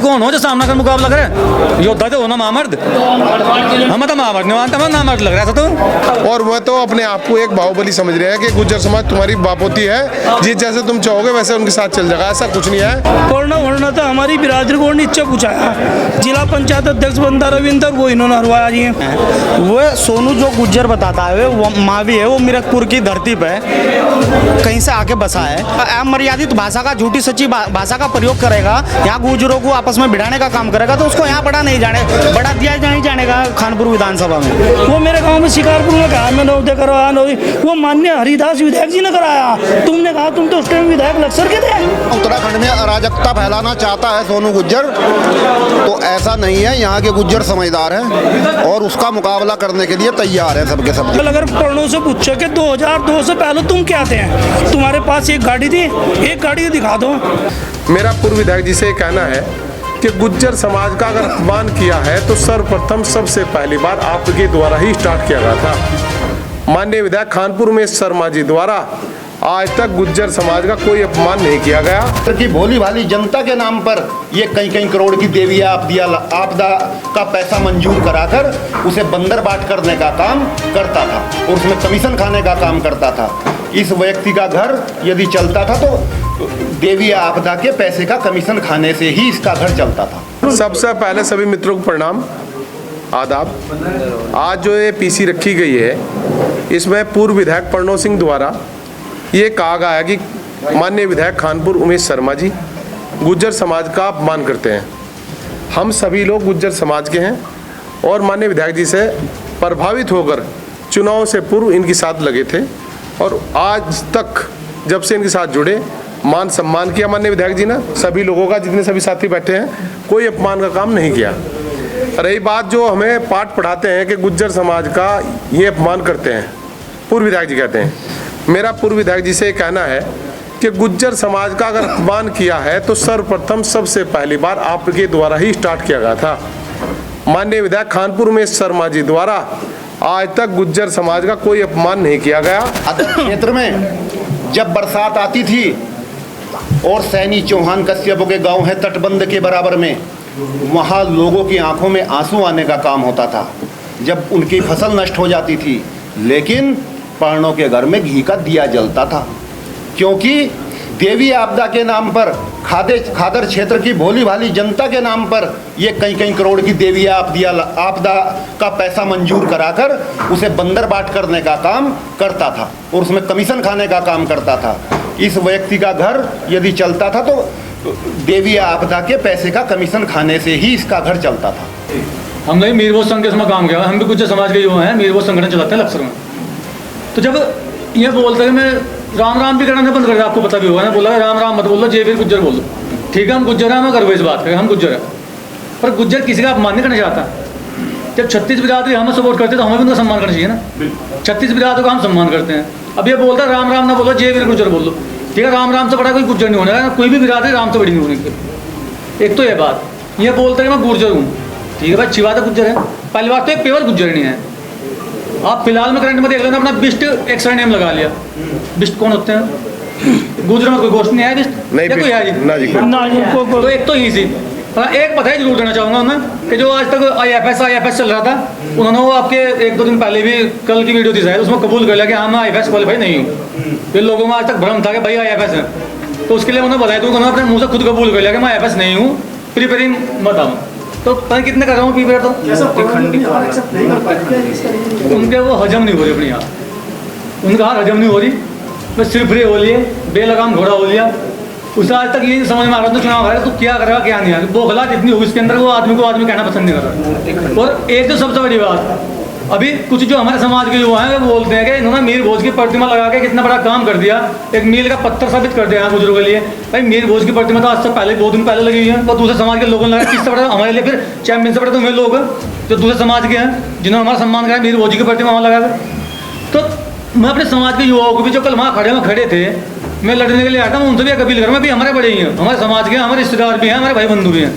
मर्द कौन हो जो सामना कर मुकाबला करे? योद्धा तो हो ना महामर्द। हम तो महामर्द नहीं मानते, हम नामर्द लग रहा है तो। और वह तो अपने आप को एक बाहुबली समझ रहे हैं कि गुज्जर समाज तुम्हारी बापोती है, जिस जैसे तुम चाहोगे वैसे उनके साथ चल जाएगा। ऐसा कुछ नहीं है। कोरोना तो हमारी बिरादरी को नीचे पूछाया, जिला पंचायत अध्यक्ष बनता रविंदर, वो इन्होंने हरवाया जी है। वो सोनू जो गुज्जर बताता है वो मावी है, वो मीरकपुर की धरती पे कहीं से आके बसा है। अमर्यादित भाषा का, झूठी सच्ची भाषा का प्रयोग करेगा, यहाँ गुजरों को आपस में भिड़ाने का काम करेगा, तो उसको यहाँ बढ़ा दिया नहीं जानेगा खानपुर विधानसभा में। वो मेरे गांव में शिकारपुर में कहा मैंने उदय करवाया, वो माननीय हरिदास विधायक जी ने कराया। तुमने कहा तुम तो उस टाइम विधायक लक्सर के थे। उत्तराखंड में अराजकता फैलाना चाहता है सोनू गुज्जर, तो ऐसा नहीं है। यहाँ के गुज्जर समझदार हैं और उसका मुकाबला करने के लिए तैयार है सबके सब। अगर प्रणव से पूछो कि 2002 से पहले तुम क्या थे, तुम्हारे पास एक गाड़ी थी, एक गाड़ी दिखा दो। मेरा पूर्व विधायक जी से कहना है कि गुज्जर समाज का अगर अपमान किया है तो सर्वप्रथम सबसे पहली बार आपके द्वारा ही स्टार्ट किया गया था। माननीय विधायक खानपुर उमेश शर्मा जी द्वारा आज तक गुज्जर समाज का कोई अपमान नहीं किया गया। कि भोली भाली जनता के नाम पर ये कई करोड़ की देवी आपदा का पैसा मंजूर कराकर उसे बंदर बाट करने का काम करता था और उसमें कमीशन खाने का काम करता था। इस व्यक्ति का घर यदि चलता था तो देवी आपदा के पैसे का कमीशन खाने से ही इसका घर चलता था। सबसे पहले सभी मित्रों को प्रणाम, आदाब। आज जो ये पीसी रखी गई है, इसमें पूर्व विधायक प्रणव सिंह द्वारा ये कहा गया है कि माननीय विधायक खानपुर उमेश शर्मा जी गुज्जर समाज का अपमान करते हैं। हम सभी लोग गुज्जर समाज के हैं और माननीय विधायक जी से प्रभावित होकर चुनाव से पूर्व इनके साथ लगे थे और आज तक जब से इनके साथ जुड़े मान सम्मान किया माननीय विधायक जी ने सभी लोगों का, जितने सभी साथी बैठे हैं, कोई अपमान का काम नहीं किया। रही बात जो हमें पाठ पढ़ाते हैं कि गुज्जर समाज का ये अपमान करते हैं, पूर्व विधायक जी कहते हैं। मेरा पूर्व विधायक जी से कहना है कि गुज्जर समाज का अगर अपमान किया है तो सर्वप्रथम सबसे पहली बार आपके द्वारा ही स्टार्ट किया गया था। माननीय विधायक खानपुर उमेश शर्मा जी द्वारा आज तक गुज्जर समाज का कोई अपमान नहीं किया गया। क्षेत्र में जब बरसात आती थी और सैनी चौहान कश्यपों के गांव है तटबंध के बराबर में, वहाँ लोगों की आंखों में आंसू आने का काम होता था जब उनकी फसल नष्ट हो जाती थी। लेकिन प्रणव के घर में घी का दिया जलता था, क्योंकि देवी आपदा के नाम पर खादर क्षेत्र की भोली भाली जनता के नाम पर ये कई करोड़ की देवी आपदा का पैसा मंजूर कराकर उसे बंदर बाट करने का काम करता था और उसमें कमीशन खाने का काम करता था। इस व्यक्ति का घर यदि चलता था तो देवी आपदा के पैसे का कमीशन खाने से ही इसका घर चलता था। हमने मीरभोज संघ के इसमें काम किया, हम भी गुज्जर समाज के युवा हैं, मीरभोज संगठन चलाते हैं लक्सर में। तो जब ये बोलते हैं मैं राम भी करना बंद कर दिया, आपको पता भी होगा ना, बोला राम मत बोलो, जय वीर गुज्जर बोलो। ठीक है, हम गुज्जर हैं, हम करो इस बात पे, हम गुज्जर हैं, पर गुज्जर किसी का अपमान नहीं करना चाहता। जब 36 बिरादरी हमें सपोर्ट करते तो हमें भी उनका सम्मान करना चाहिए ना। 36 बिरादरी का हम सम्मान करते हैं। अब ये बोलता है राम ना बोलो, जय वीर गुज्जर बोलो। ठीक है, राम से बड़ा कोई गुज्जर नहीं होने, कोई भी बिरादरी राम से बड़ी नहीं होने। एक तो ये बात, ये बोलते हैं मैं गुर्जर हूँ, ठीक है भाई, अच्छी बात है, गुज्जर है। पहली बात तो प्योर गुज्जर नहीं है। आप फिलहाल में करंट में देख लेना, अपना बिस्ट एक नेम लगा लिया। बिस्ट कौन होते हैं? गुजर में कोई गोश्त नहीं है, बिस्ट नहीं, कोई है जी? तो एक तो ही सी एक पता है जरूर देना चाहूँगा मैं कि जो आज तक IFS चल रहा था, उन्होंने वो आपके 1-2 दिन पहले भी कल की वीडियो थी शायद, उसमें कबूल कर लिया कि हाँ मैं IFS क्वालिफाई नहीं हूँ। फिर लोगों में आज तक भ्रम था कि भाई IFS है, तो उसके लिए उन्होंने बताया, तो उन्होंने अपने मुँह से खुद कबूल कर लिया कि मैं IFS नहीं हूँ, प्रिपेयरिंग बताऊँ। तो पता कितने कर रहा हूँ प्रिपेयर, तो उनके वो हजम नहीं हो रही अपनी, यहाँ उनका हाथ हजम नहीं हो रही, बस सिर्फ रे हो लिए, बेलगाम घोड़ा हो लिया। उसे आज तक ये समझ में आ रहा था चुनाव आ रहा है तो क्या करेगा क्या नहीं है, वो गलत इतनी होगी इसके अंदर, वो आदमी कहना पसंद नहीं कर रहा। और एक तो सबसे बड़ी बात, अभी कुछ जो हमारे समाज के युवा हैं वो बोलते हैं कि इन्होंने मीर भोज की प्रतिमा लगा के कितना बड़ा काम कर दिया, एक मील का पत्थर साबित कर दिया बुजुर्गों के लिए। भाई मीर भोज की प्रतिमा तो आज से पहले 2 दिन पहले लगी हुई है, तो दूसरे समाज के लोगों ने लगा, किससे बड़ा हमारे लिए फिर चैंपियन से बड़े तो वे लोग जो दूसरे समाज के हैं जिन्होंने हमारा सम्मान कराया, मीर भोज की प्रतिमा वहाँ लगा। तो मैं अपने समाज के युवाओं को भी जो कल वहाँ खड़े थे, मैं लड़ने के लिए आया था, मैं उनसे भी अपील करूँ, मैं भी हमारे बड़े ही हैं, हमारे समाज के, हमारे रिश्तेदार भी हैं, हमारे भाई बंधु भी हैं।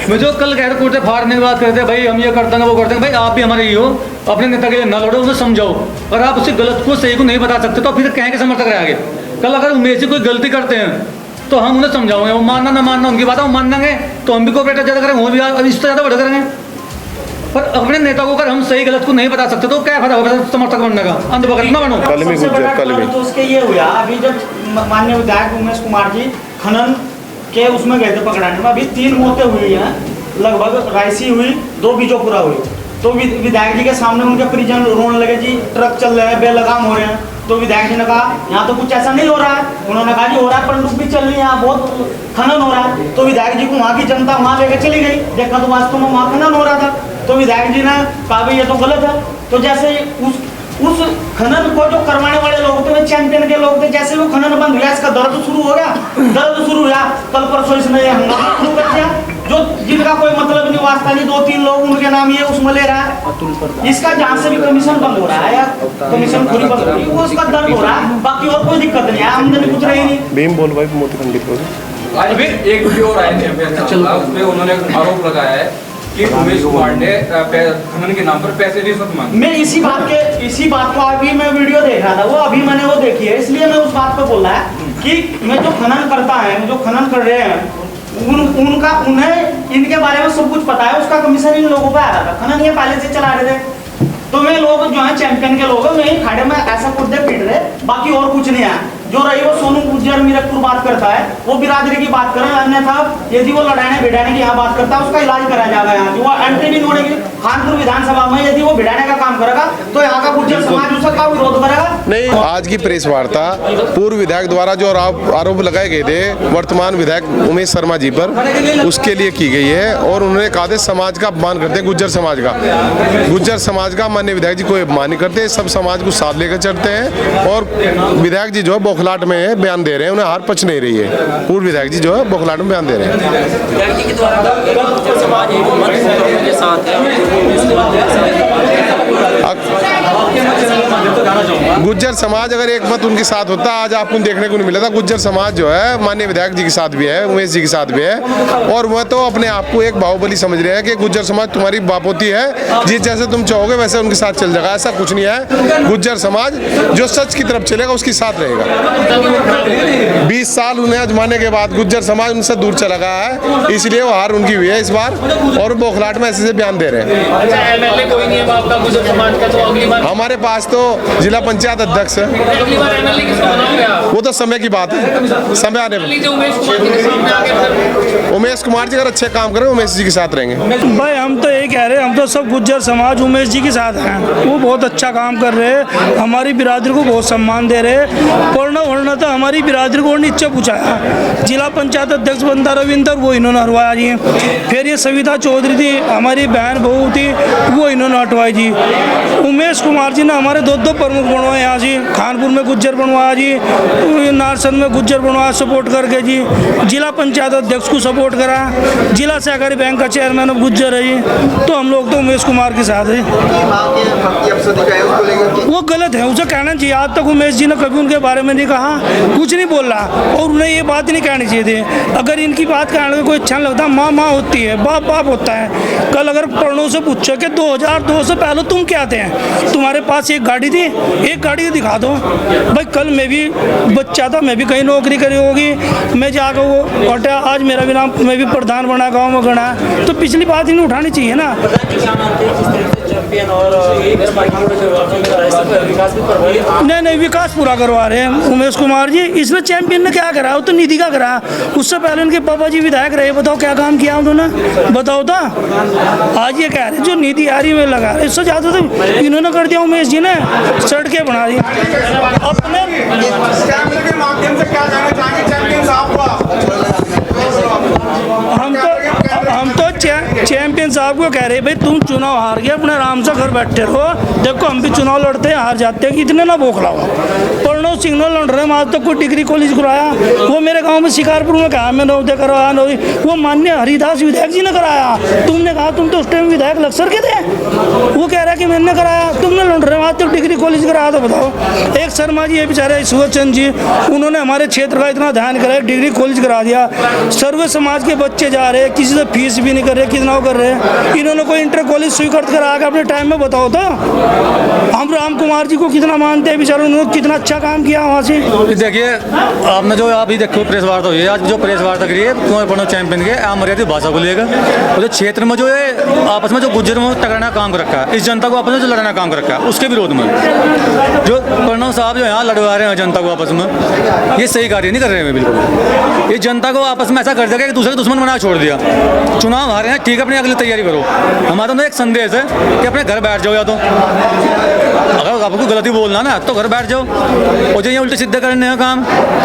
मैं जो कल कह रहे कुर्ते फाड़ने की बात करते हैं, भाई हम ये करते हैं वो करते हैं, भाई आप भी हमारे ही हो, अपने नेता के लिए ना लड़ो, उसे समझाओ। और आप उसे गलत को सही को नहीं बता सकते तो फिर कहें के समर्थक रह आगे। कल अगर उमेश जी कोई गलती करते हैं तो हम उन्हें समझाओगे, वो मानना ना मानना उनकी बात है, वो मान लेंगे तो हम भी कोऑपरेट ज़्यादा करेंगे, वो भी इससे ज़्यादा बड़ा करेंगे। पर अपने नेता को अगर हम सही गलत को नहीं बता सकते तो क्या फायदा होगा समर्थक बनने का, अंधभक्त ना बनो। कल में सबसे गुजर, बड़ा कल में। कारण तो उसके ये हुआ, अभी जब माननीय विधायक उमेश कुमार जी खनन के उसमें गए थे पकड़ाने में, अभी 3 मौतें हुई हैं, लगभग रायसी हुई, 2 बीजोपुरा हुई। तो विधायक जी के सामने उनके परिजन रोने लगे, जी ट्रक चल रहे हैं, बेलगाम हो रहे हैं। तो विधायक जी ने कहा यहाँ तो कुछ ऐसा नहीं हो रहा है। उन्होंने कहा जी हो रहा है, पर लुक भी चल रही है, यहाँ बहुत खनन हो रहा है। तो विधायक जी को वहाँ की जनता वहाँ लेकर चली गई, देखा तो वास्तव में वहाँ खनन हो रहा था। तो विधायक जी ने कहा भाई ये तो गलत है। तो जैसे उस खनन को जो करवाने वाले लोग थे, वे चैंपियन के लोग थे, जैसे वो खनन बंद हुआ, इसका दर्द शुरू हो गया, दर्द शुरू हुआ, कल परसों इसने ये हंगामा शुरू कर दिया, जो जिनका कोई मतलब नहीं, वास्ता नहीं, 2-3 लोग उनके नाम ये उसमें ले रहा है। इसका जहाँ से भी कमीशन बंद हो रहा है या कमीशन पूरी बंद हो रही है, वो उसका दर्द हो रहा है, बाकी और कोई दिक्कत नहीं है, आमदनी कुछ रही नहीं। भीम बोल भाई, मोती खंडित हो। आज भी एक वीडियो और आए थे, उसमें उन्होंने आरोप लगाया है कि उमेश कुमार ने खनन के नाम पर पैसे रिश्वत मांगी। मैं इसी बात को अभी मैं वीडियो देख रहा था, वो अभी मैंने वो देखी है, इसलिए मैं उस बात पे बोल रहा है कि मैं जो खनन करता है, जो खनन कर रहे हैं उन्हें इनके बारे में सब कुछ पता है, उसका कमीशन इन लोगों पे आ रहा था, खनन ये पहले से चला रहे थे। तो मैं लोग जो है चैंपियन के लोग मैं खाड़े में ऐसा कुत्ते पीट रहे, बाकी और कुछ नहीं है। जो रही वो सोनू गुर्जर मीरकपुर बात करता है, वो बिरादरी की बात करें, अन्यथा यदि वो लड़ाने भिड़ाने की यहाँ बात करता है, उसका इलाज कराया जाएगा। यहाँ वो एंट्री नहीं होगी खानपुर विधानसभा में, यदि वो भिड़ाने का काम करेगा तो यहाँ का गुर्जर समाज उसका विरोध करेगा। नहीं, आज की प्रेस वार्ता पूर्व विधायक द्वारा जो आरोप लगाए गए थे वर्तमान विधायक उमेश शर्मा जी पर, उसके लिए की गई है। और उन्होंने कहा था समाज का अपमान करते हैं, गुज्जर समाज का। गुज्जर समाज का माननीय विधायक जी कोई अपमान नहीं करते, सब समाज को साथ लेकर चलते हैं। और विधायक जी जो है बौखलाट में बयान दे रहे हैं, उन्हें हार पच नहीं रही है। पूर्व विधायक जी जो है बौखलाट में बयान दे रहे हैं। गुज्जर समाज अगर एक मत उनके साथ होता, आज आपको देखने को नहीं मिला था। गुज्जर समाज जो है माननीय विधायक जी के साथ भी है, उमेश जी के साथ भी है। और वह तो अपने आप को एक बाहुबली समझ रहे हैं कि गुज्जर समाज तुम्हारी बापोती है, जिस जैसे तुम चाहोगे वैसे उनके साथ चल जाएगा। ऐसा कुछ नहीं है। गुज्जर समाज जो सच की तरफ चलेगा उसके साथ रहेगा। 20 साल उन्हें आजमाने के बाद गुज्जर समाज उनसे दूर चला गया है, इसलिए वो हार उनकी हुई है इस बार। और बौखलाट में ऐसे बयान दे रहे हैं। कोई नहीं है आपका गुज्जर समाज का, तो अगली बार हमारे पास तो जिला पंचायत अध्यक्ष है, अगली बार एमएलए किसको बनाओगे आप? वो तो समय की बात है, समय आने पर। लीजिए उमेश कुमार जी के सामने आके उमेश कुमार जी अगर अच्छे काम करें उमेश जी के साथ रहेंगे। भाई हम तो यही कह रहे हैं, हम तो सब गुज्जर समाज उमेश जी के साथ हैं। वो बहुत अच्छा काम कर रहे हैं, हमारी बिरादरी को बहुत सम्मान दे रहे हैं। पढ़ना तो हमारी बिरादरी को नीचे पूछाया। जिला पंचायत अध्यक्ष बनता रविंदर, वो इन्होंने हटवाया जी। फिर ये सविता चौधरी थी, हमारी बहन बहू थी, वो इन्होंने हटवाई जी। उमेश कुमार जी ने हमारे 2 प्रमुख बनवाए यहाँ जी। खानपुर में गुज्जर बनवाया जी, नारसन में गुज्जर बनवाया सपोर्ट करके जी। जिला पंचायत अध्यक्ष को सपोर्ट करा, जिला सहकारी बैंक का चेयरमैन अब गुज्जर है जी। तो हम लोग तो उमेश कुमार के साथ है। वो गलत है, उसे कहना चाहिए। आज तक उमेश जी ने कभी उनके बारे में नहीं कहा, कुछ नहीं बोला, और उन्हें ये बात नहीं कहनी चाहिए थी। अगर इनकी बात कहने में कोई अच्छा नहीं लगता, माँ माँ होती है, बाप बाप होता है। कल अगर प्रणव से पूछो कि 2002 से पहले तुम क्या थे, तुम्हारे पास एक गाड़ी थी, एक गाड़ी दिखा दो भाई। कल मैं भी बच्चा था, मैं भी कहीं नौकरी करी होगी, मैं जाकर वो हटा, आज मेरा भी नाम, मैं भी प्रधान बना, गाँव में गणा। तो पिछली बात इन्हें उठानी चाहिए ना। नहीं, विकास पूरा करवा रहे हैं उमेश कुमार जी। इसमें चैंपियन ने क्या करा, वो तो निधि का करा। उससे पहले उनके पापा जी विधायक रहे, बताओ क्या काम किया उन्होंने, बताओ था। आज ये कह रहे जो निधि आ रही में लगा रहे, इससे ज़्यादा तो इन्होंने कर दिया उमेश जी ने, सड़कें बना दी अपने। हम तो चैंपियन साहब को कह रहे भाई तुम चुनाव हार गए, अपने आराम से घर बैठे रहो। देखो हम भी चुनाव लड़ते हैं, हार जाते हैं, इतने ना बौखलाओ। प्रणव सिंह लड़ रहे हैं, आज तक कोई डिग्री कॉलेज कराया। वो मेरे गांव में शिकारपुर में कहा मैं नवोदय करवाया, वो माननीय हरिदास विधायक जी ने कराया। तुमने कहा तुम तो उस टाइम विधायक लक्सर के थे, वो कह रहा है कि मैंने कराया, तुमने लड़ रहे हो, आज तक डिग्री कॉलेज कराया। तो बताओ। एक शर्मा जी है बेचारे सूरज चंद जी, उन्होंने हमारे क्षेत्र का इतना ध्यान कराया, डिग्री कॉलेज करा दिया। सर्वे समाज के बच्चे जा रहे हैं, किसी से फीस भी नहीं कर रहे, कितना चुनाव कर रहे हैं। इन्होंने कोई इंटर कॉलेज स्वीकृत करा के अपने टाइम में बताओ तो। हम राम कुमार जी को कितना मानते हैं, बेचारे उन्होंने कितना अच्छा काम किया वहाँ से। देखिए आपने जो अभी देखो प्रेस वार्ता हुई है, आज जो प्रेस वार्ता करी है कुंवर प्रणव चैंपियन के आम मर्यादित भाषा को लेकर, और जो क्षेत्र में जो है आपस में जो गुज्जर में टकराना काम कर रखा है, इस जनता को आपस में जो लड़ाना काम कर रखा है, उसके विरोध में जो प्रणव साहब जो यहाँ लड़वा रहे हैं जनता को आपस में, ये सही कार्य नहीं कर रहे हैं बिल्कुल। ये जनता को आपस में ऐसा कर दिया कि दूसरे को दुश्मन बना छोड़ दिया। चुनाव हारे हैं, ठीक है, अपनी अगली तैयारी करो। हमारा तो एक संदेश है कि अपने घर बैठ जाओ, या तो अगर आपको गलती बोलना ना तो घर बैठ जाओ, और जो ये उल्टे सीधे करने का काम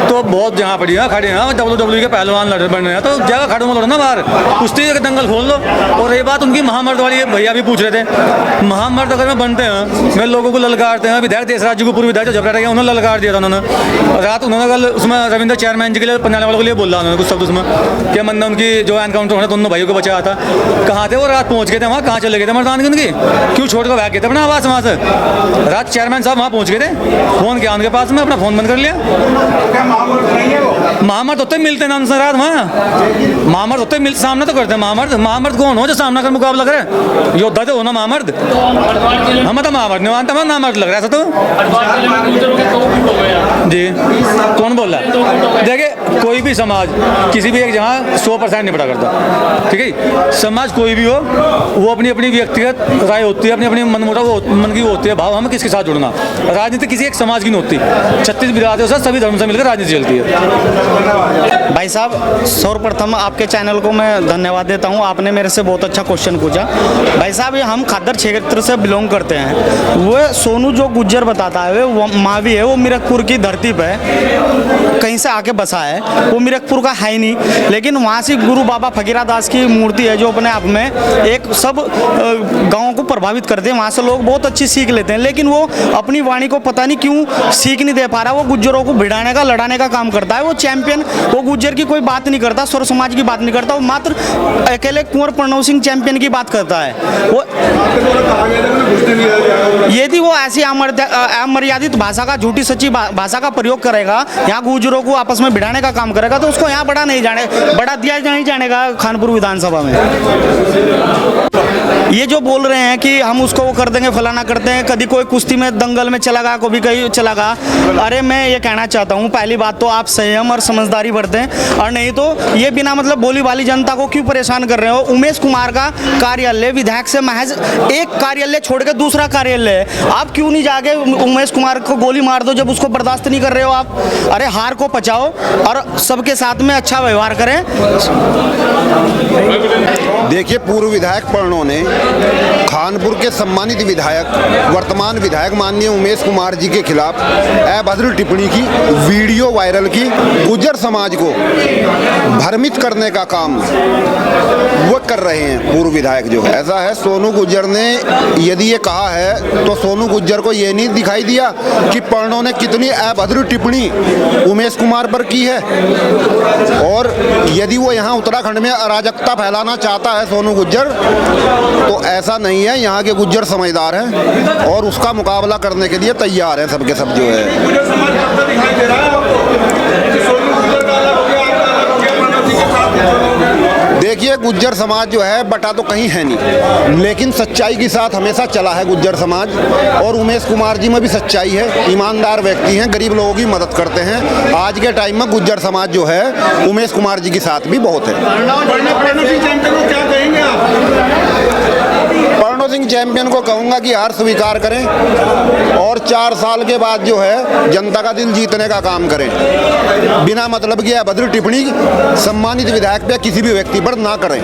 तो बहुत जहाँ पड़ी है खड़े हैं WWE के पहलवान लड़ बन रहे हैं, तो जगह खड़े में लड़ो ना बाहर, कुश्ती के दंगल खोल लो। और ये बात उनकी महामर्द वाली भैया भी पूछ रहे थे, महामर्द अगर मैं बनते हैं, मैं लोगों को ललकारते हैं, विधायक देश राज्य को पूर्व विधायक जो झगड़ा रहा उन्होंने ललकार दिया था उन्होंने। रात उन्होंने कल उसमें रविंद्र चेयरमैन जी के लिए पन्नाले वालों के लिए बोला उन्होंने कुछ शब्द उसमें, कि मन ने उनकी जो एनकाउंटर होना दोनों भाइयों को बचाया था। कहाँ थे वो, रात पहुँच गए थे वहाँ, कहाँ चले गए थे मर्दान उनकी, क्यों छोड़ कर भाग गए थे अपना आवास वहाँ से। रात चेयरमैन साहब वहाँ पहुँच गए थे, फोन किया उनके पास में, अपना फोन बंद कर लिया। महामर्द होते मिलते ना उनसे रात वहाँ, महामर्द होते मिल सामने तो करते हैं। महामर्द कौन हो जो सामना कर मुकाबला करे, योद्धा तो हो ना महामर्द। हम तो महामर्द नहीं मानते, महामर्द लग रहा है ऐसा तो जी। कौन बोल रहा है? देखिए कोई भी समाज किसी भी एक जगह 100% नहीं पड़ा करता, ठीक है। समाज कोई भी हो, वो अपनी अपनी व्यक्तिगत राय होती है, अपनी अपनी मन की होती है भाव, हमें किसके साथ जुड़ना। राजनीति किसी एक समाज की नहीं होती, 36 बिरादरों से सभी धर्म से मिलकर राजनीति चलती है। भाई साहब सर्वप्रथम आपके चैनल को मैं धन्यवाद देता हूं, आपने मेरे से बहुत अच्छा क्वेश्चन पूछा। भाई साहब ये हम खादर क्षेत्र से बिलोंग करते हैं। वो सोनू जो गुज्जर बताता है वो मावी है, वो मीरकपुर की धरती पे कहीं से आके बसा है, वो मीरकपुर का है ही नहीं, लेकिन वहाँ से गुरु बाबा फकीरा दास की मूर्ति है जो अपने आप में एक सब गाँव को प्रभावित करते हैं। वहाँ से लोग बहुत अच्छी सीख लेते हैं, लेकिन वो अपनी वाणी को पता नहीं क्यों सीख नहीं दे पा रहा। वो गुज्जरों को भिड़ाने का लड़ाने का काम करता है। वो चैंपियन, वो गुज्जर की कोई बात नहीं करता, स्वर समाज की बात नहीं करता, वो मात्र अकेले कुंवर प्रणव सिंह चैंपियन की बात करता है। वो यदि वो ऐसी अमर्यादित भाषा का, झूठी सच्ची भाषा का प्रयोग करेगा, यहाँ गुज्जरों को आपस में भिड़ाने का काम करेगा, तो उसको यहाँ बढ़ा दिया नहीं जानेगा खानपुर विधानसभा में। ये जो बोल रहे हैं कि हम उसको वो कर देंगे, फलाना करते हैं, कभी कोई कुश्ती में दंगल में चला गया, कभी कहीं चला गया। अरे मैं ये कहना चाहता हूँ, पहली बात तो आप संयम और समझदारी बरतें, और नहीं तो ये बिना मतलब बोली वाली जनता को क्यों परेशान कर रहे हो। उमेश कुमार का कार्यालय विधायक से महज एक कार्यालय छोड़ के दूसरा कार्यालय है, आप क्यों नहीं जाके उमेश कुमार को गोली मार दो जब उसको बर्दाश्त नहीं कर रहे हो आप। अरे हार को पचाओ और सबके साथ में अच्छा व्यवहार करें। देखिए पूर्व विधायक प्रणव ने खानपुर के सम्मानित विधायक, वर्तमान विधायक माननीय उमेश कुमार जी के खिलाफ अभद्र टिप्पणी की, वीडियो वायरल की, गुज्जर समाज को भ्रमित करने का काम वो कर रहे हैं पूर्व विधायक जो है। ऐसा है, सोनू गुज्जर ने यदि ये कहा है तो सोनू गुज्जर को ये नहीं दिखाई दिया कि प्रणव ने कितनी अभद्र टिप्पणी उमेश कुमार पर की है। और यदि वो यहाँ उत्तराखंड में अराजकता फैलाना चाहता है सोनू गुज्जर, तो ऐसा नहीं है। यहाँ के गुज्जर समझदार हैं और उसका मुकाबला करने के लिए तैयार हैं सबके सब जो है। देखिए गुज्जर समाज जो है बटा तो कहीं है नहीं, लेकिन सच्चाई के साथ हमेशा चला है गुज्जर समाज। और उमेश कुमार जी में भी सच्चाई है, ईमानदार व्यक्ति हैं, गरीब लोगों की मदद करते हैं। आज के टाइम में गुज्जर समाज जो है उमेश कुमार जी के साथ भी बहुत है। प्रणव सिंह चैंपियन को कहूँगा कि हार स्वीकार करें और 4 साल के बाद जो है जनता का दिल जीतने का काम करें। बिना मतलब की अभद्र टिप्पणी सम्मानित विधायक पे किसी भी व्यक्ति पर ना करें।